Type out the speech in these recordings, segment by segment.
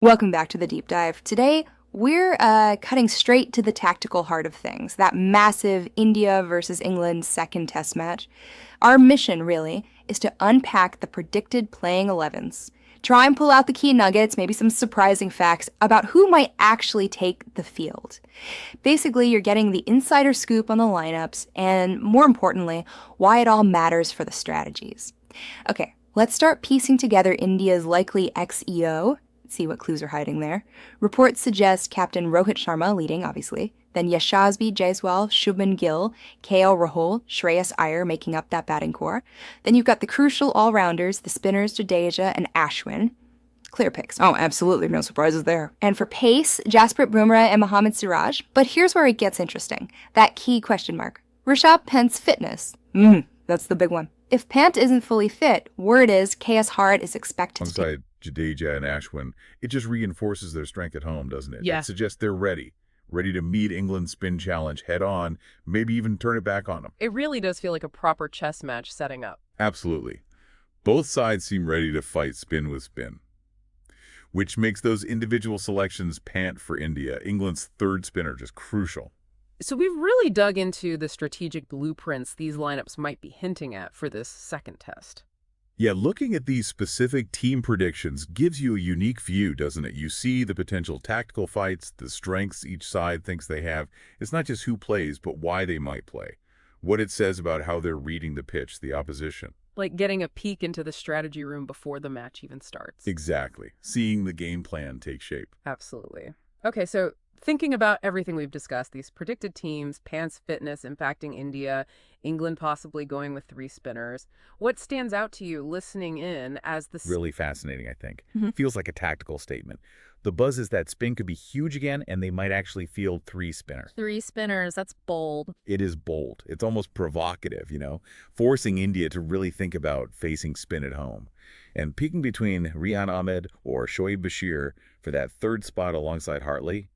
Welcome back to the deep dive. Today, we're cutting straight to the tactical heart of things, that massive India versus England second test match. Our mission, really, is to unpack the predicted playing 11s, try and pull out the key nuggets, maybe some surprising facts about who might actually take the field. Basically, you're getting the insider scoop on the lineups, and more importantly, why it all matters for the strategies. Okay, let's start piecing together India's likely ex-EO. See what clues are hiding there. Reports suggest Captain Rohit Sharma leading, obviously. Then Yashasvi Jaiswal, Shubman Gill, KL Rahul, Shreyas Iyer making up that batting core. Then you've got the crucial all-rounders, the spinners Jadeja and Ashwin. Clear picks. Oh, absolutely, no surprises there. And for pace, Jasprit Bumrah and Mohammad Siraj. But here's where it gets interesting. That key question mark. Rishabh Pant's fitness. That's the big one. If Pant isn't fully fit, word is KS Hart is expected to Alongside Jadeja and Ashwin, it just reinforces their strength at home, doesn't it? Yeah. It suggests they're ready to meet England's spin challenge head on, maybe even turn it back on them. It really does feel like a proper chess match setting up. Absolutely. Both sides seem ready to fight spin with spin, which makes those individual selections pant for India. England's third spinner just crucial. So we've really dug into the strategic blueprints these lineups might be hinting at for this second test. Yeah, looking at these specific team predictions gives you a unique view, doesn't it? You see the potential tactical fights, the strengths each side thinks they have. It's not just who plays, but why they might play. What it says about how they're reading the pitch, the opposition. Like getting a peek into the strategy room before the match even starts. Exactly. Seeing the game plan take shape. Absolutely. Okay, so thinking about everything we've discussed, these predicted teams, Pant's fitness impacting India, England possibly going with 3 spinners, what stands out to you listening in as the... Really fascinating, I think. Feels like a tactical statement. The buzz is that spin could be huge again, and they might actually field 3 spinners. 3 spinners, that's bold. It is bold. It's almost provocative, forcing India to really think about facing spin at home. And peaking between Rian Ahmed or Shoaib Bashir for that third spot alongside Hartley,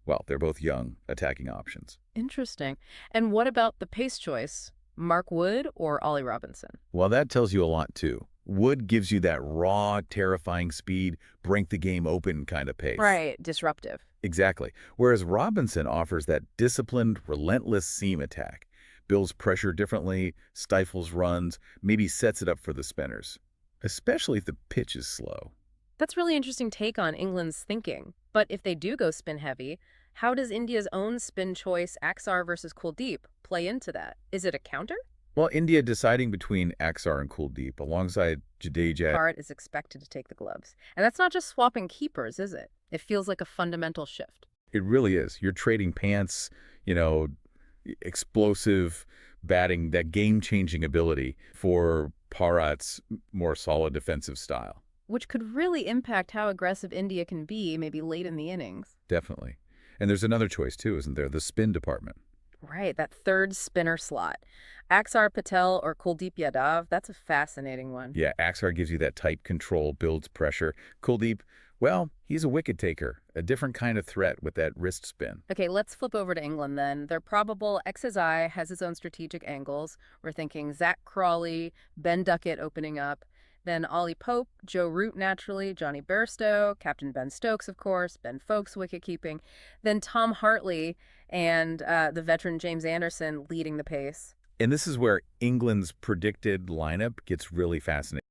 well, they're both young attacking options. Interesting. And what about the pace choice? Mark Wood or Ollie Robinson? Well, that tells you a lot, too. Wood gives you that raw, terrifying speed, break the game open kind of pace. Right, disruptive. Exactly. Whereas Robinson offers that disciplined, relentless seam attack, builds pressure differently, stifles runs, maybe sets it up for the spinners, especially if the pitch is slow. That's really interesting take on England's thinking. But if they do go spin heavy, how does India's own spin choice, Axar versus Kuldeep, play into that? Is it a counter? Well, India deciding between Axar and Kuldeep alongside Jadeja. Hart is expected to take the gloves. And that's not just swapping keepers, is it? It feels like a fundamental shift. It really is. You're trading Pant's, explosive batting, that game-changing ability for Bharat's more solid defensive style. Which could really impact how aggressive India can be, maybe late in the innings. Definitely. And there's another choice, too, isn't there? The spin department. Right, that third spinner slot. Axar Patel or Kuldeep Yadav, that's a fascinating one. Yeah, Axar gives you that tight control, builds pressure. Kuldeep, well, he's a wicket taker, a different kind of threat with that wrist spin. Okay, let's flip over to England then. Their probable XSI has its own strategic angles. We're thinking Zach Crawley, Ben Duckett opening up, then Ollie Pope, Joe Root naturally, Johnny Bairstow, Captain Ben Stokes, of course, Ben Foakes wicket-keeping, then Tom Hartley and the veteran James Anderson leading the pace. And this is where England's predicted lineup gets really fascinating.